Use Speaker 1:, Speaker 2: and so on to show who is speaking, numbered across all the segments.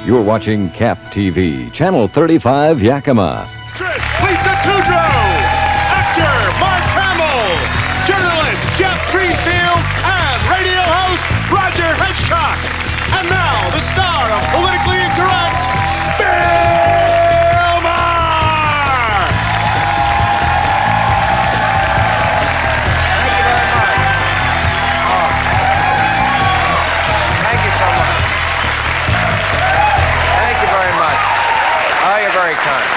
Speaker 1: You're watching CAP TV, Channel 35, Yakima.
Speaker 2: Lisa Kudrow, actor Mark Hamill, journalist Jeff Greenfield, and radio host Roger Hedgecock. And now, the star of Politically Incorrect, Bill Maher!
Speaker 3: Thank you very much. Oh. Thank you so much. Thank you very much. Oh, you're very kind.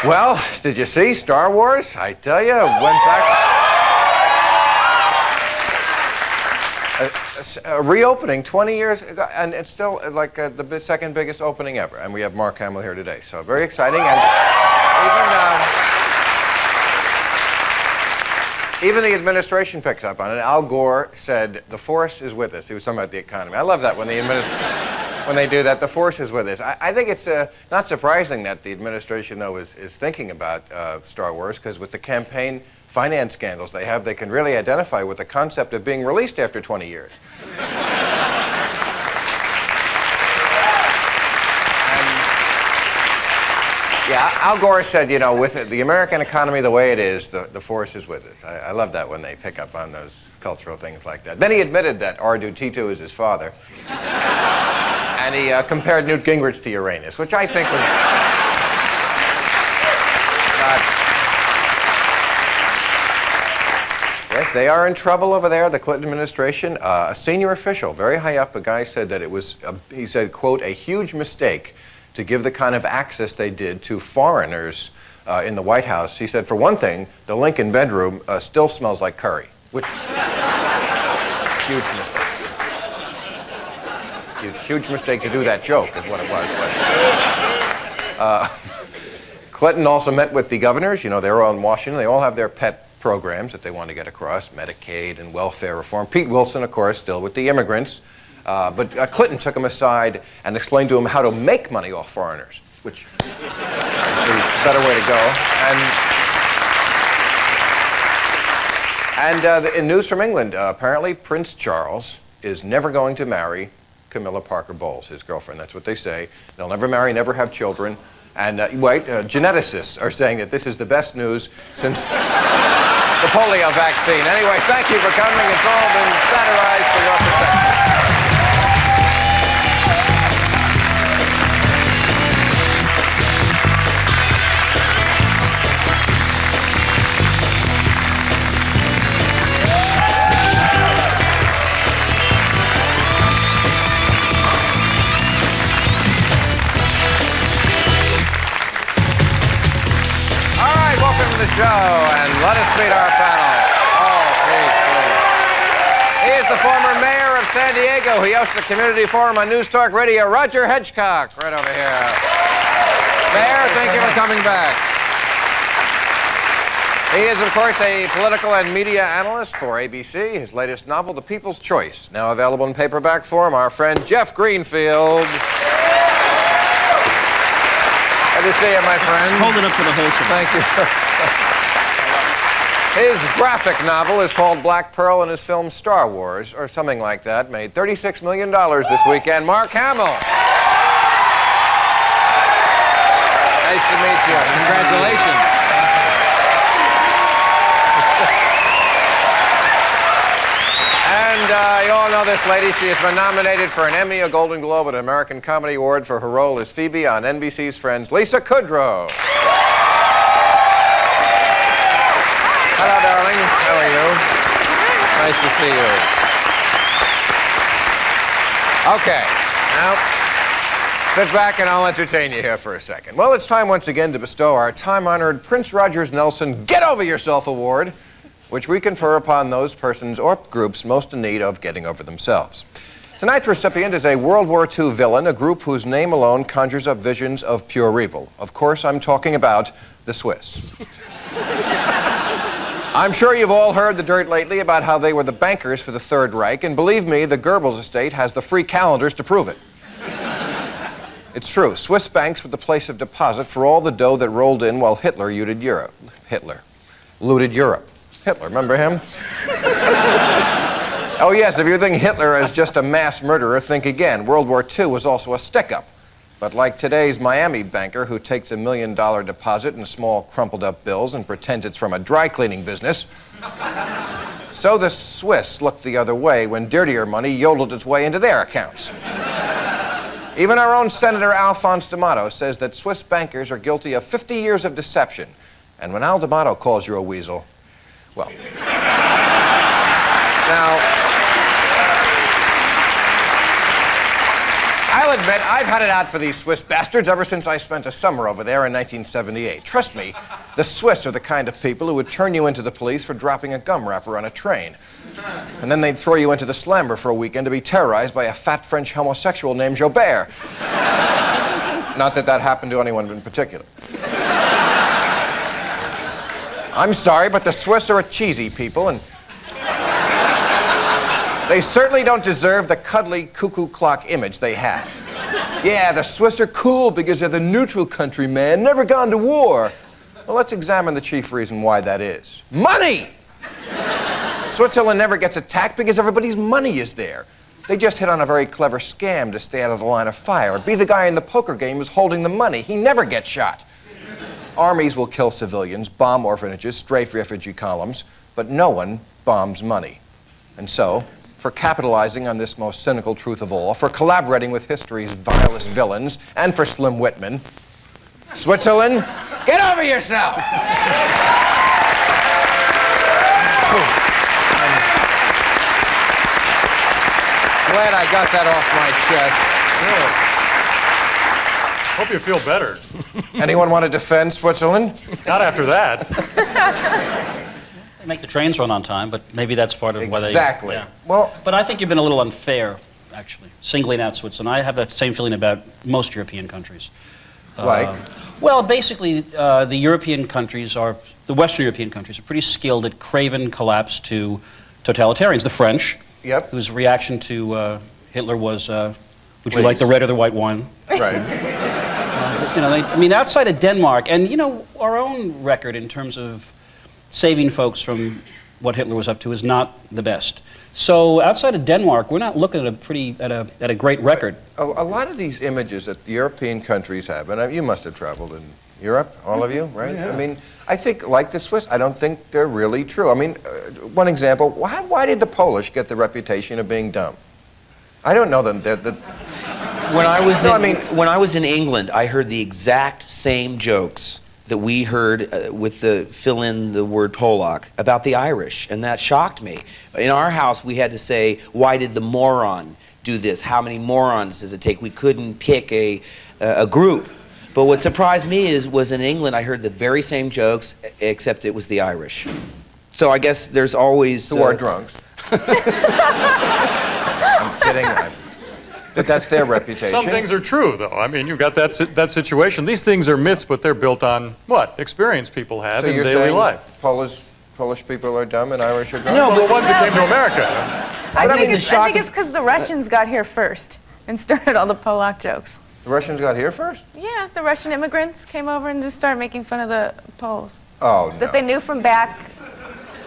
Speaker 3: Well, did you see Star Wars? I tell you, went back. Reopening 20 years ago, and it's still like the second biggest opening ever. And we have Mark Hamill here today, so very exciting. And even the administration picked up on it. Al Gore said, "The force is with us." He was talking about the economy. I love that when when they do that, the force is with us. I think it's not surprising that the administration, though, is thinking about Star Wars, because with the campaign finance scandals they have, they can really identify with the concept of being released after 20 years. Yeah, Al Gore said, you know, with the American economy the way it is, the force is with us. I love that when they pick up on those cultural things like that. Then he admitted that R2-D2 is his father. And he compared Newt Gingrich to Uranus, which I think was Yes, they are in trouble over there, the Clinton administration. A senior official, very high up, a guy said that it was, he said, quote, a huge mistake to give the kind of access they did to foreigners in the White House. He said, for one thing, the Lincoln bedroom still smells like curry, which, huge mistake. Huge mistake to do that joke is what it was. But, Clinton also met with the governors. You know, they were all in Washington. They all have their pet programs that they want to get across, Medicaid and welfare reform. Pete Wilson, of course, still with the immigrants. But Clinton took him aside and explained to him how to make money off foreigners, which is the better way to go. And in news from England, apparently Prince Charles is never going to marry Camilla Parker Bowles, his girlfriend. That's what they say. They'll never marry, never have children. And geneticists are saying that this is the best news since the polio vaccine. Anyway, thank you for coming. It's all been satirized for your protection. Show, and let us meet our panel. Oh, please, please. He is the former mayor of San Diego. He hosts the community forum on News Talk Radio. Roger Hedgecock, right over here. Mayor, thank you for coming back. He is, of course, a political and media analyst for ABC. His latest novel, The People's Choice, now available in paperback form. Our friend Jeff Greenfield. Good to see you, my friend.
Speaker 4: Hold it up to the whole show.
Speaker 3: Thank you. His graphic novel is called Black Pearl, and his film Star Wars, or something like that, made $36 million this weekend. Mark Hamill. Nice to meet you. Congratulations. And you all know this lady. She has been nominated for an Emmy, a Golden Globe, and an American Comedy Award for her role as Phoebe on NBC's Friends, Lisa Kudrow. Hello, darling. How are you? Nice to see you. Okay. Now, sit back and I'll entertain you here for a second. Well, it's time once again to bestow our time-honored Prince Rogers Nelson Get Over Yourself Award, which we confer upon those persons or groups most in need of getting over themselves. Tonight's recipient is a World War II villain, a group whose name alone conjures up visions of pure evil. Of course, I'm talking about the Swiss. I'm sure you've all heard the dirt lately about how they were the bankers for the Third Reich, and believe me, the Goebbels estate has the free calendars to prove it. It's true. Swiss banks were the place of deposit for all the dough that rolled in while Hitler looted Europe. Hitler, remember him? Oh, yes, if you think Hitler is just a mass murderer, think again. World War II was also a stick-up. But like today's Miami banker who takes $1 million deposit in small crumpled-up bills and pretends it's from a dry-cleaning business, so the Swiss looked the other way when dirtier money yodeled its way into their accounts. Even our own Senator Alphonse D'Amato says that Swiss bankers are guilty of 50 years of deception. And when Al D'Amato calls you a weasel, well... Now... I'll admit, I've had it out for these Swiss bastards ever since I spent a summer over there in 1978. Trust me, the Swiss are the kind of people who would turn you into the police for dropping a gum wrapper on a train. And then they'd throw you into the slammer for a weekend to be terrorized by a fat French homosexual named Jobert. Not that that happened to anyone in particular. I'm sorry, but the Swiss are a cheesy people, and they certainly don't deserve the cuddly cuckoo clock image they have. Yeah, the Swiss are cool because they're the neutral country, man, never gone to war. Well, let's examine the chief reason why that is. Money! Switzerland never gets attacked because everybody's money is there. They just hit on a very clever scam to stay out of the line of fire, or be the guy in the poker game who's holding the money. He never gets shot. Armies will kill civilians, bomb orphanages, strafe refugee columns, but no one bombs money. And so, for capitalizing on this most cynical truth of all, for collaborating with history's vilest villains, and for Slim Whitman, Switzerland, get over yourself! Glad I got that off my chest.
Speaker 4: Hope you feel better.
Speaker 3: Anyone want to defend Switzerland?
Speaker 4: Not after that.
Speaker 5: They make the trains run on time, but maybe that's part of why they...
Speaker 3: Exactly.
Speaker 5: Yeah.
Speaker 3: Well,
Speaker 5: but I think you've been a little unfair, actually, singling out Switzerland. I have the same feeling about most European countries.
Speaker 3: like?
Speaker 5: Well, basically, the European countries are, the Western European countries are pretty skilled at craven collapse to totalitarians. The French,
Speaker 3: Yep.
Speaker 5: whose reaction to Hitler was, would you like the red or the white wine?
Speaker 3: Right.
Speaker 5: You know, I mean, outside of Denmark, and you know, our own record in terms of saving folks from what Hitler was up to is not the best. So outside of Denmark, we're not looking at a great record.
Speaker 3: A lot of these images that the European countries have, and you must have traveled in Europe, all of you, right?
Speaker 6: Yeah.
Speaker 3: I mean, I think, like the Swiss, I don't think they're really true. I mean, one example, why did the Polish get the reputation of being dumb? I don't know them.
Speaker 6: When I was
Speaker 3: No,
Speaker 6: in,
Speaker 3: I mean-
Speaker 6: when I was in England, I heard the exact same jokes that we heard with the fill in the word Polak about the Irish, and that shocked me. In our house, we had to say, "Why did the moron do this? How many morons does it take?" We couldn't pick a group. But what surprised me was in England, I heard the very same jokes, except it was the Irish. So I guess there's always
Speaker 3: Who are drunks. I'm kidding. But that's their reputation.
Speaker 4: Some things are true, though. I mean, you've got that situation. These things are myths, but they're built on what? Experience people have
Speaker 3: So
Speaker 4: in
Speaker 3: you're
Speaker 4: daily
Speaker 3: saying
Speaker 4: life.
Speaker 3: Polish people are dumb and Irish are drunk?
Speaker 6: No,
Speaker 4: Well, the ones that came to America.
Speaker 7: I
Speaker 6: think
Speaker 7: think
Speaker 6: it's
Speaker 7: it's
Speaker 6: a shock
Speaker 7: because the Russians got here first and started all the Polak jokes.
Speaker 3: The Russians got here first?
Speaker 7: Yeah, the Russian immigrants came over and just started making fun of the Poles
Speaker 3: Oh, no.
Speaker 7: that they knew from back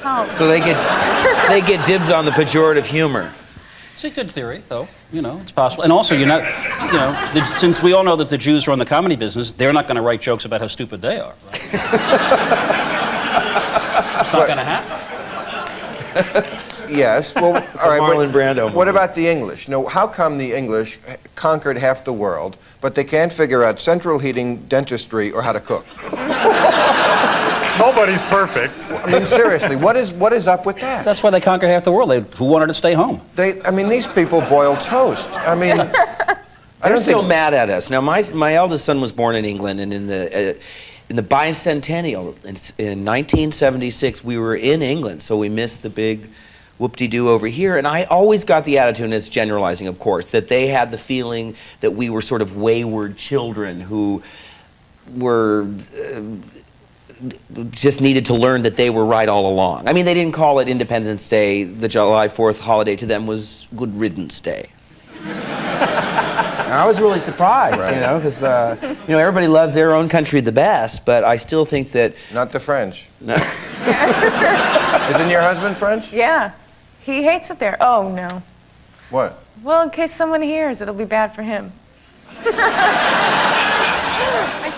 Speaker 7: home.
Speaker 6: So they get dibs on the pejorative humor.
Speaker 5: It's a good theory, though. You know, it's possible. And also, since we all know that the Jews run the comedy business, they're not going to write jokes about how stupid they are. Right? It's not going to happen.
Speaker 3: Yes, well, all right.
Speaker 6: Marlon Brando
Speaker 3: What
Speaker 6: movie.
Speaker 3: about the English? No, how come the English conquered half the world, but they can't figure out central heating, dentistry, or how to cook?
Speaker 4: Nobody's perfect.
Speaker 3: I mean, seriously, what is up with that?
Speaker 5: That's why they conquered half the world. Who wanted to stay home?
Speaker 3: I mean, these people boil toast. I mean, I
Speaker 6: They're
Speaker 3: don't
Speaker 6: still
Speaker 3: think.
Speaker 6: mad at us. Now, my eldest son was born in England, and in the bicentennial, in 1976, we were in England, so we missed the big whoop-de-doo over here. And I always got the attitude, and it's generalizing, of course, that they had the feeling that we were sort of wayward children who were just needed to learn that they were right all along. I mean, they didn't call it Independence Day. The July 4th holiday to them was Good Riddance Day. And I was really surprised,
Speaker 3: Right.
Speaker 6: you know, because everybody loves their own country the best, but I still think that
Speaker 3: Not the French.
Speaker 6: no,
Speaker 3: Isn't your husband French?
Speaker 7: Yeah. He hates it there. Oh, no.
Speaker 3: What?
Speaker 7: Well, in case someone hears, it'll be bad for him.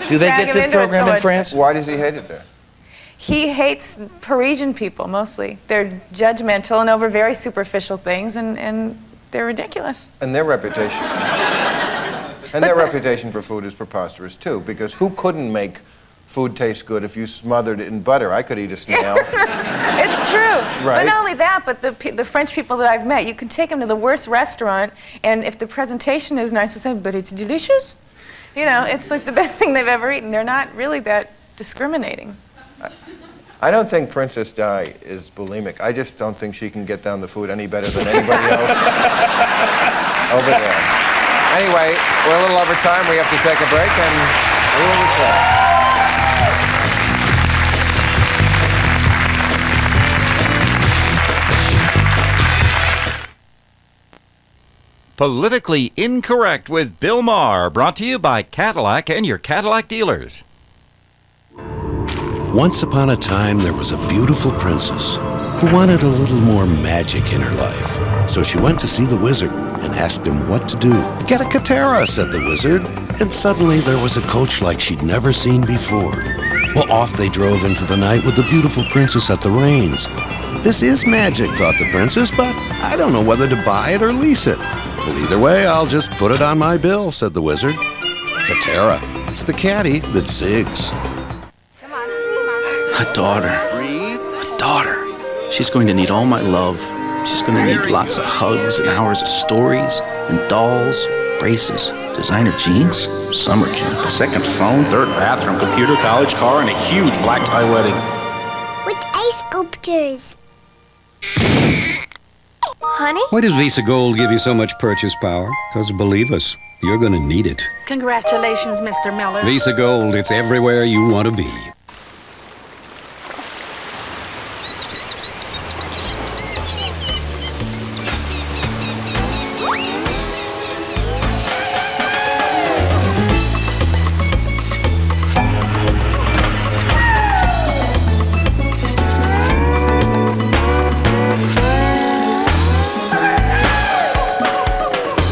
Speaker 6: Do they get this program in France?
Speaker 3: Why does he hate it there?
Speaker 7: He hates Parisian people, mostly. They're judgmental and over very superficial things, and they're ridiculous.
Speaker 3: And their reputation. And their reputation for food is preposterous, too, because who couldn't make food taste good if you smothered it in butter? I could eat a snail.
Speaker 7: It's true.
Speaker 3: Right.
Speaker 7: But not only that, but the French people that I've met, you can take them to the worst restaurant, and if the presentation is nice, they say, but it's delicious. You know, it's like the best thing they've ever eaten. They're not really that discriminating.
Speaker 3: I don't think Princess Di is bulimic. I just don't think she can get down the food any better than anybody else over there. Anyway, we're a little over time. We have to take a break, and we will return.
Speaker 8: Politically Incorrect with Bill Maher, brought to you by Cadillac and your Cadillac dealers.
Speaker 9: Once upon a time, there was a beautiful princess who wanted a little more magic in her life. So she went to see the wizard and asked him what to do. Get a Katera, said the wizard, and suddenly there was a coach like she'd never seen before. Well, off they drove into the night with the beautiful princess at the reins. This is magic, thought the princess, but I don't know whether to buy it or lease it. Well, either way, I'll just put it on my bill, said the wizard. Katera, it's the caddy that zigs.
Speaker 10: A daughter. A daughter. She's going to need all my love. She's going to need lots of hugs and hours of stories and dolls, braces, designer jeans, summer camp, a second phone, third bathroom, computer, college, car, and a huge black tie wedding.
Speaker 11: With ice sculptures. Honey?
Speaker 12: Why does Visa Gold give you so much purchase power? Because believe us, you're going to need it.
Speaker 11: Congratulations, Mr. Miller.
Speaker 12: Visa Gold, it's everywhere you want to be.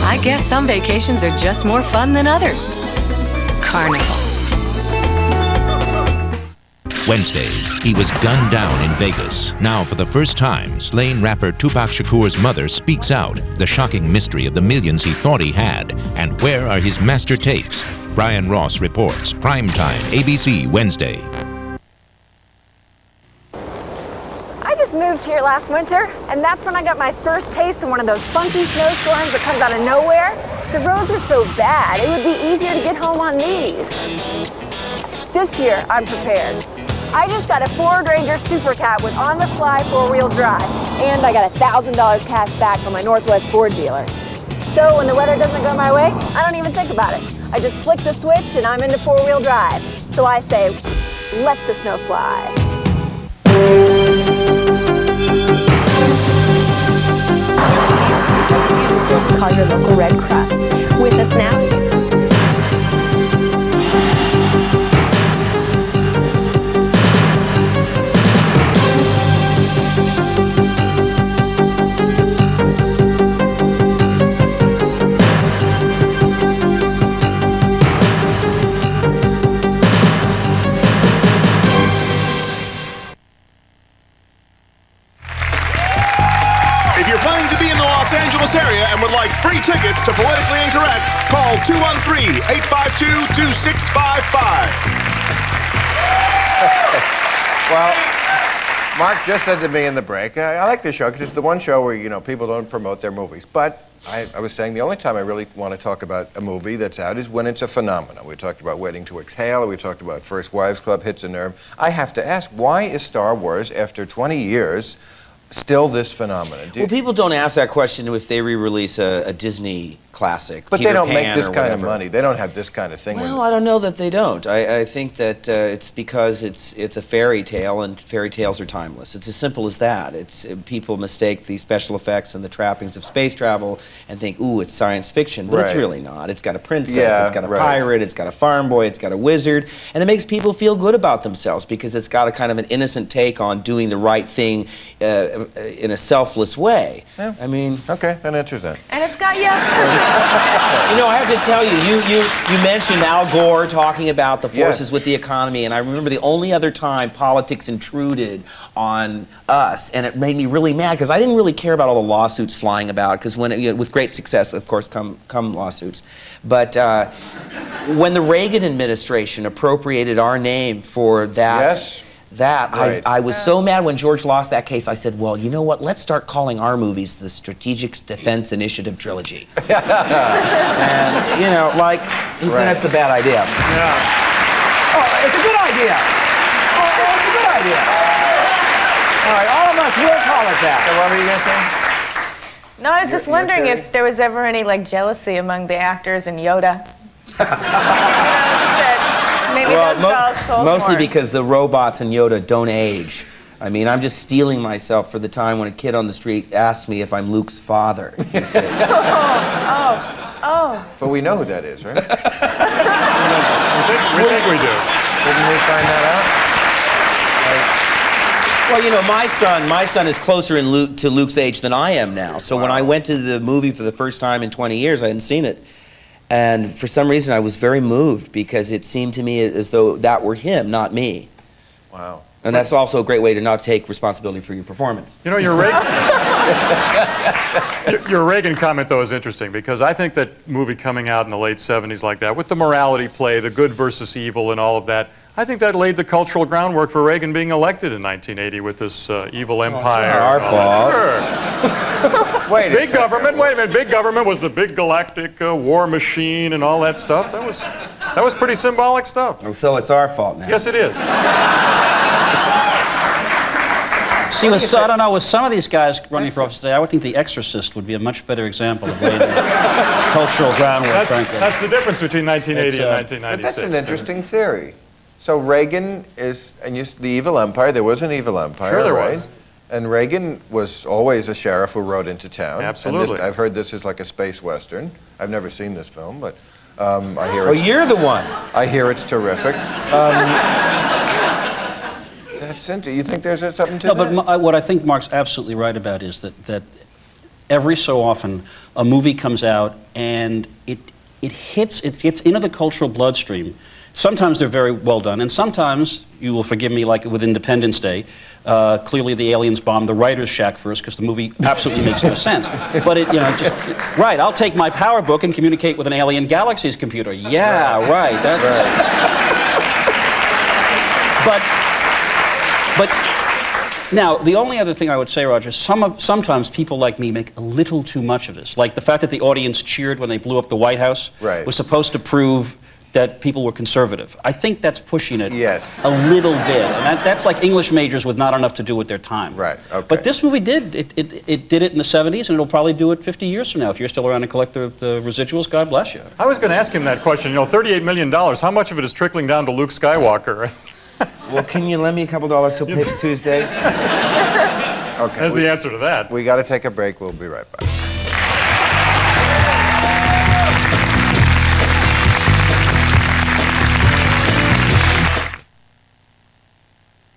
Speaker 13: I guess some vacations are just more fun than others. Carnival.
Speaker 14: Wednesday, he was gunned down in Vegas. Now, for the first time, slain rapper Tupac Shakur's mother speaks out, the shocking mystery of the millions he thought he had, and where are his master tapes? Brian Ross reports. Primetime, ABC, Wednesday.
Speaker 15: I just moved here last winter, and that's when I got my first taste of one of those funky snowstorms that comes out of nowhere. The roads are so bad, it would be easier to get home on these. This year, I'm prepared. I just got a Ford Ranger Super Cat with on-the-fly four-wheel drive, and I got $1,000 cash back from my Northwest Ford dealer. So when the weather doesn't go my way, I don't even think about it. I just flick the switch and I'm into four-wheel drive. So I say, let the snow fly.
Speaker 16: Call your local Red Cross. With us now.
Speaker 2: If you're planning to be in the Los Angeles area and would like free tickets to Politically Incorrect, call 213-852-2655.
Speaker 3: Well, Mark just said to me in the break, I like this show because it's the one show where, you know, people don't promote their movies. But I was saying the only time I really want to talk about a movie that's out is when it's a phenomenon. We talked about Waiting to Exhale. We talked about First Wives Club, Hits a Nerve. I have to ask, why is Star Wars, after 20 years, still this phenomenon?
Speaker 6: Well, people don't ask that question if they re-release a Disney classic.
Speaker 3: But
Speaker 6: Peter
Speaker 3: they don't
Speaker 6: Pan
Speaker 3: make this
Speaker 6: or
Speaker 3: kind of
Speaker 6: whatever.
Speaker 3: money. They don't have this kind of thing.
Speaker 6: Well, I don't know that they don't. I think that it's because it's a fairy tale, and fairy tales are timeless. It's as simple as that. It's people mistake the special effects and the trappings of space travel and think, ooh, it's science fiction, but it's
Speaker 3: Right.
Speaker 6: really not. It's got a princess,
Speaker 3: Yeah,
Speaker 6: it's got a
Speaker 3: right.
Speaker 6: pirate, it's got a farm boy, it's got a wizard, and it makes people feel good about themselves because it's got a kind of an innocent take on doing the right thing in a selfless way.
Speaker 3: Yeah.
Speaker 6: I mean,
Speaker 3: Okay, that answers that.
Speaker 7: And it's got,
Speaker 6: you know, I have to tell you mentioned Al Gore talking about the forces with the economy, and I remember the only other time politics intruded on us, and it made me really mad because I didn't really care about all the lawsuits flying about, because when with great success, of course, come lawsuits. But when the Reagan administration appropriated our name for that.
Speaker 3: Right.
Speaker 6: I was so mad when George lost that case. I said, well, you know what? Let's start calling our movies the Strategic Defense Initiative Trilogy. And, you know, like, he said that's a bad idea.
Speaker 4: Yeah.
Speaker 6: Oh, it's a good idea. Oh, it's a good idea. All right, all of us will call it that.
Speaker 3: So what were you going to say?
Speaker 7: No, I was just wondering if there was ever any like jealousy among the actors and Yoda. Maybe those dolls sold
Speaker 6: mostly
Speaker 7: more.
Speaker 6: because the robots and Yoda don't age. I mean, I'm just stealing myself for the time when a kid on the street asks me if I'm Luke's father. You see.
Speaker 7: Oh.
Speaker 3: But we know who that is, right?
Speaker 4: We think we do.
Speaker 3: Didn't we find that out?
Speaker 6: Well, you know, my son is closer to Luke's age than I am now. So when I went to the movie for the first time in 20 years, I hadn't seen it. And for some reason, I was very moved because it seemed to me as though that were him, not me.
Speaker 3: Wow.
Speaker 6: And that's also a great way to not take responsibility for your performance.
Speaker 4: You know, your Reagan comment, though, is interesting because I think that movie coming out in the late 70s like that, with the morality play, the good versus evil and all of that, I think that laid the cultural groundwork for Reagan being elected in 1980 with this evil empire.
Speaker 6: It's not our fault.
Speaker 4: Sure.
Speaker 3: Wait a
Speaker 4: Big
Speaker 3: second.
Speaker 4: government, wait a minute, big government was the big galactic war machine and all that stuff. That was pretty symbolic stuff.
Speaker 6: Oh, so it's our fault now.
Speaker 4: Yes, it is.
Speaker 5: See, I don't know, with some of these guys running for office today, I would think The Exorcist would be a much better example of laying the cultural groundwork, frankly.
Speaker 4: That's the difference between 1980 and
Speaker 3: But
Speaker 4: 1996.
Speaker 3: that's an interesting theory. So Reagan is, and the evil empire, there was an evil empire,
Speaker 4: Sure there
Speaker 3: right?
Speaker 4: was.
Speaker 3: And Reagan was always a sheriff who rode into town.
Speaker 4: Absolutely.
Speaker 3: And I've heard this is like a space western. I've never seen this film, but I hear
Speaker 6: Oh,
Speaker 3: it's...
Speaker 6: you're the one.
Speaker 3: I hear it's terrific. That's interesting. You think there's something to
Speaker 5: No,
Speaker 3: that?
Speaker 5: but what I think Mark's absolutely right about is that every so often a movie comes out and it gets into the cultural bloodstream. Sometimes they're very well done, and sometimes, you will forgive me, like with Independence Day, clearly the aliens bombed the writer's shack first because the movie absolutely makes no sense. But right, I'll take my power book and communicate with an alien galaxy's computer. Yeah, right. But now, the only other thing I would say, Roger, sometimes people like me make a little too much of this. Like the fact that the audience cheered when they blew up the White House was supposed to prove that people were conservative. I think that's pushing it a little bit. And that's like English majors with not enough to do with their time.
Speaker 3: Right, okay.
Speaker 5: But this movie did. It did it in the 70s, and it'll probably do it 50 years from now. If you're still around to collect the residuals, God bless you.
Speaker 4: I was going to ask him that question. You know, $38 million, how much of it is trickling down to Luke Skywalker?
Speaker 6: Well, can you lend me a couple dollars till Tuesday?
Speaker 3: Okay.
Speaker 4: That's the answer to that.
Speaker 3: We got to take a break. We'll be right back.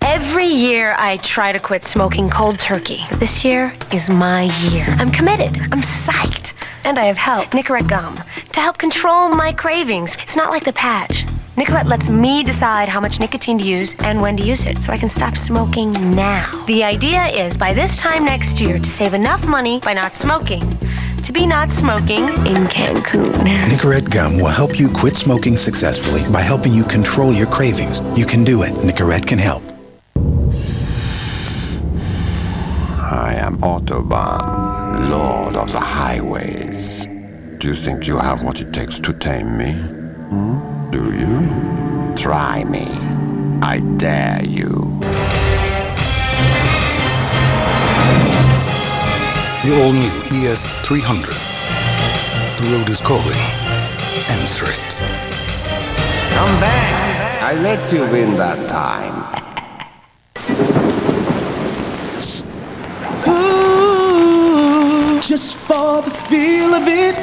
Speaker 11: Every year I try to quit smoking cold turkey. But this year is my year. I'm committed. I'm psyched. And I have help. Nicorette gum. To help control my cravings. It's not like the patch. Nicorette lets me decide how much nicotine to use and when to use it, so I can stop smoking now. The idea is by this time next year to save enough money by not smoking to be not smoking in Cancun.
Speaker 17: Nicorette gum will help you quit smoking successfully by helping you control your cravings. You can do it. Nicorette can help.
Speaker 18: I am Autobahn, Lord of the Highways. Do you think you have what it takes to tame me? Do you? Try me. I dare you.
Speaker 17: The all-new ES 300. The the road is calling. Answer it.
Speaker 18: Come back. I let you win that time.
Speaker 19: Ooh, just for the feel of it,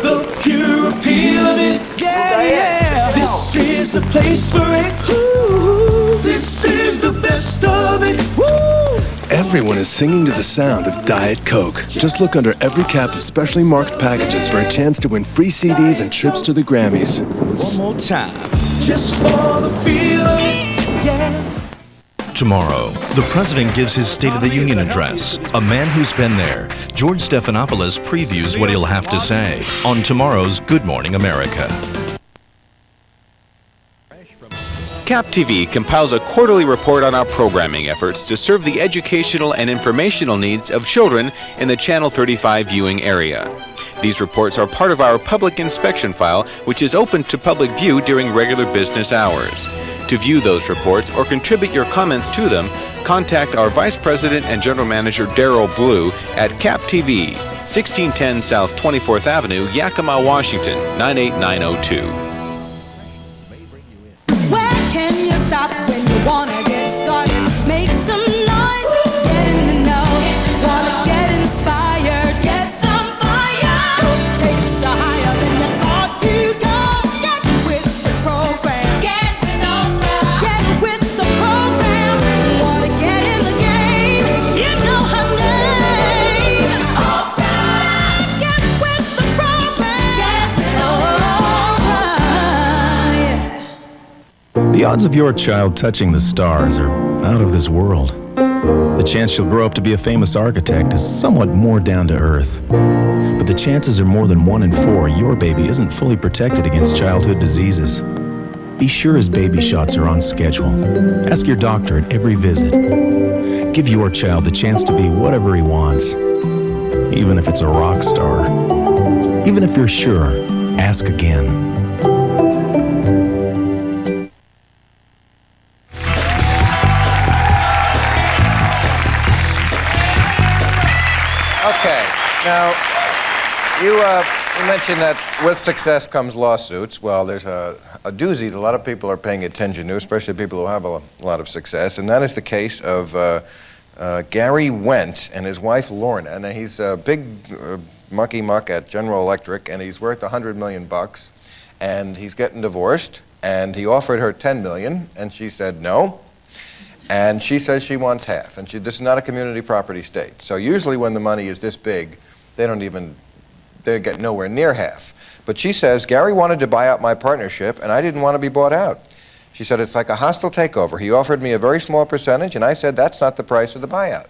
Speaker 19: the pure appeal of it, yeah. This is the place for it. Ooh, this is the best of it. Woo!
Speaker 20: Everyone is singing to the sound of Diet Coke. Just look under every cap of specially marked packages for a chance to win free CDs and trips to the Grammys.
Speaker 19: One more time. Just for the feel of it, yeah.
Speaker 21: Tomorrow, the president gives his State of the Union address. A man who's been there. George Stephanopoulos previews what he'll have to say on tomorrow's Good Morning America.
Speaker 22: CAP TV compiles a quarterly report on our programming efforts to serve the educational and informational needs of children in the Channel 35 viewing area. These reports are part of our public inspection file, which is open to public view during regular business hours. To view those reports or contribute your comments to them, contact our Vice President and General Manager Darryl Blue at CAP TV, 1610 South 24th Avenue, Yakima, Washington, 98902.
Speaker 19: Can you stop when you wanna get started? Make some noise, get in the know. Wanna get inspired, get some fire. Takes you higher than you thought you'd go. Get with the program. Get with the program. Wanna get in the game? You know her name. Alright, get with the program.
Speaker 23: The odds of your child touching the stars are out of this world. The chance she'll grow up to be a famous architect is somewhat more down to earth. But the chances are more than 1 in 4 your baby isn't fully protected against childhood diseases. Be sure his baby shots are on schedule. Ask your doctor at every visit. Give your child the chance to be whatever he wants, even if it's a rock star. Even if you're sure, ask again.
Speaker 3: Okay, now, you mentioned that with success comes lawsuits. Well, there's a doozy that a lot of people are paying attention to, especially people who have a lot of success, and that is the case of Gary Went and his wife Lorna. And he's a big mucky-muck at General Electric, and he's worth $100 million, and he's getting divorced, and he offered her $10 million, and she said no. And she says she wants half, and this is not a community property state. So usually when the money is this big, they get nowhere near half. But she says, Gary wanted to buy out my partnership, and I didn't want to be bought out. She said, it's like a hostile takeover. He offered me a very small percentage, and I said, that's not the price of the buyout.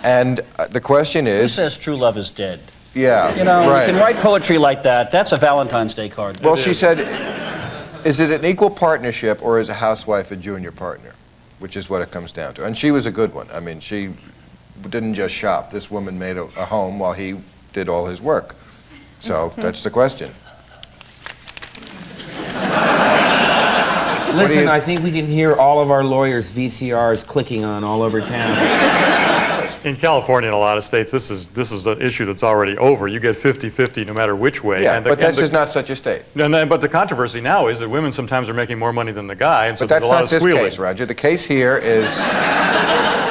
Speaker 3: And the question is...
Speaker 5: Who says true love is dead?
Speaker 3: Yeah,
Speaker 5: You know,
Speaker 3: right.
Speaker 5: you can write poetry like that. That's a Valentine's Day card.
Speaker 3: Well, she said, is it an equal partnership, or is a housewife a junior partner? Which is what it comes down to. And she was a good one. I mean, she didn't just shop. This woman made a home while he did all his work. So that's the question.
Speaker 6: Listen, I think we can hear all of our lawyers' VCRs clicking on all over town.
Speaker 4: In California and a lot of states, this is an issue that's already over. You get 50-50 no matter which way.
Speaker 3: Yeah, but this is not such a state.
Speaker 4: But the controversy now is that women sometimes are making more money than the guy, and so
Speaker 3: But
Speaker 4: there's a lot
Speaker 3: that's
Speaker 4: of
Speaker 3: not this
Speaker 4: squealing.
Speaker 3: case, Roger. The case here is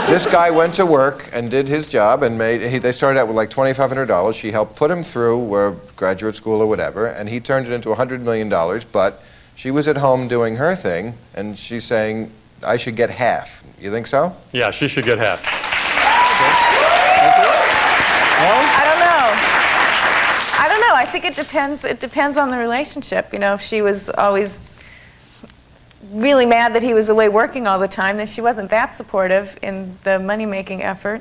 Speaker 3: this guy went to work and did his job and they started out with like $2,500. She helped put him through graduate school or whatever, and he turned it into $100 million, but she was at home doing her thing, and she's saying, I should get half. You think so?
Speaker 4: Yeah, she should get half.
Speaker 7: I don't know. I think it depends. It depends on the relationship. You know, if she was always really mad that he was away working all the time, then she wasn't that supportive in the money-making effort.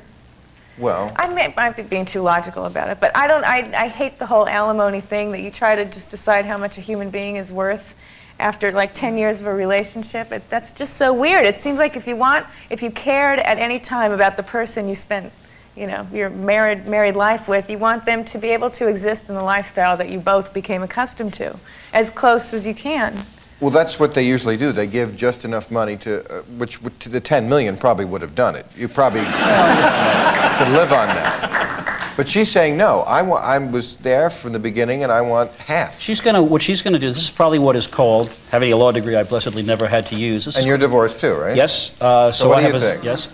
Speaker 3: Well,
Speaker 7: I might be being too logical about it, but I hate the whole alimony thing that you try to just decide how much a human being is worth after like 10 years of a relationship. That's just so weird. It seems like if you cared at any time about the person you spent, your married life with, you want them to be able to exist in the lifestyle that you both became accustomed to, as close as you can.
Speaker 3: Well, that's what they usually do. They give just enough money to the $10 million probably would have done it. You probably could live on that. But she's saying no. I was there from the beginning, and I want half.
Speaker 5: What she's gonna do. This is probably what is called, having a law degree I blessedly never had to use.
Speaker 3: And you're divorced too, right?
Speaker 5: Yes.
Speaker 3: So what do you think?
Speaker 5: Yes.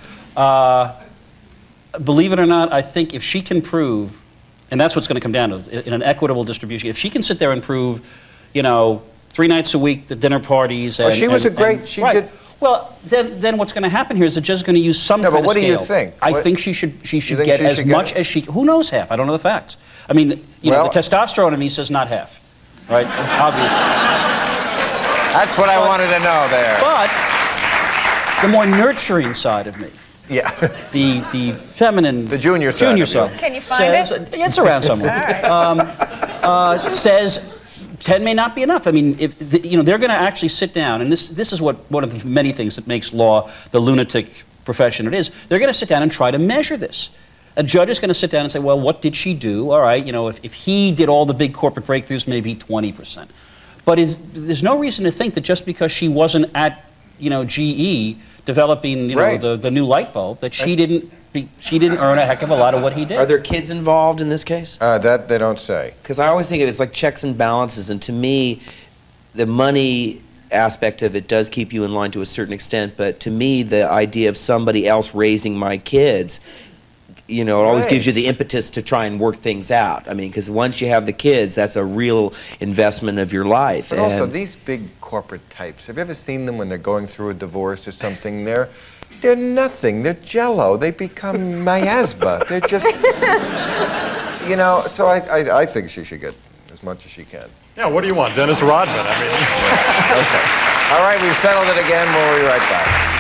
Speaker 5: Believe it or not, I think if she can prove, and that's what's going to come down to, in an equitable distribution, if she can sit there and prove, 3 nights a week, the dinner parties. And,
Speaker 3: she was she
Speaker 5: right.
Speaker 3: did.
Speaker 5: Well, then what's going to happen here is the judge is going to use some kind of scale.
Speaker 3: But what do you think?
Speaker 5: I think she should get as much as she. Who knows half? I don't know the facts. I mean, the testosterone in me says not half, right? Obviously.
Speaker 3: That's what I wanted to know there.
Speaker 5: But the more nurturing side of me.
Speaker 3: Yeah.
Speaker 5: The feminine.
Speaker 3: The junior side.
Speaker 7: Can you find it?
Speaker 5: It's around somewhere. Says 10 may not be enough. I mean, they're going to actually sit down, and this is one of the many things that makes law the lunatic profession it is. They're going to sit down and try to measure this. A judge is going to sit down and say, well, what did she do? All right, if he did all the big corporate breakthroughs, maybe 20%. But there's no reason to think that just because she wasn't at, GE developing, the new light bulb, that she didn't earn a heck of a lot of what he did.
Speaker 6: Are there kids involved in this case?
Speaker 3: That they don't say.
Speaker 6: Because I always think of it as like checks and balances, and to me, the money aspect of it does keep you in line to a certain extent, but to me, the idea of somebody else raising my kids, it always gives you the impetus to try and work things out. I mean, because once you have the kids, that's a real investment of your life.
Speaker 3: But also, these big corporate types, have you ever seen them when they're going through a divorce or something? They're nothing. They're jello. They become miasma. They're just, so I think she should get as much as she can.
Speaker 4: Yeah, what do you want? Dennis Rodman, I mean.
Speaker 3: Okay. All right, we've settled it again. We'll be right back.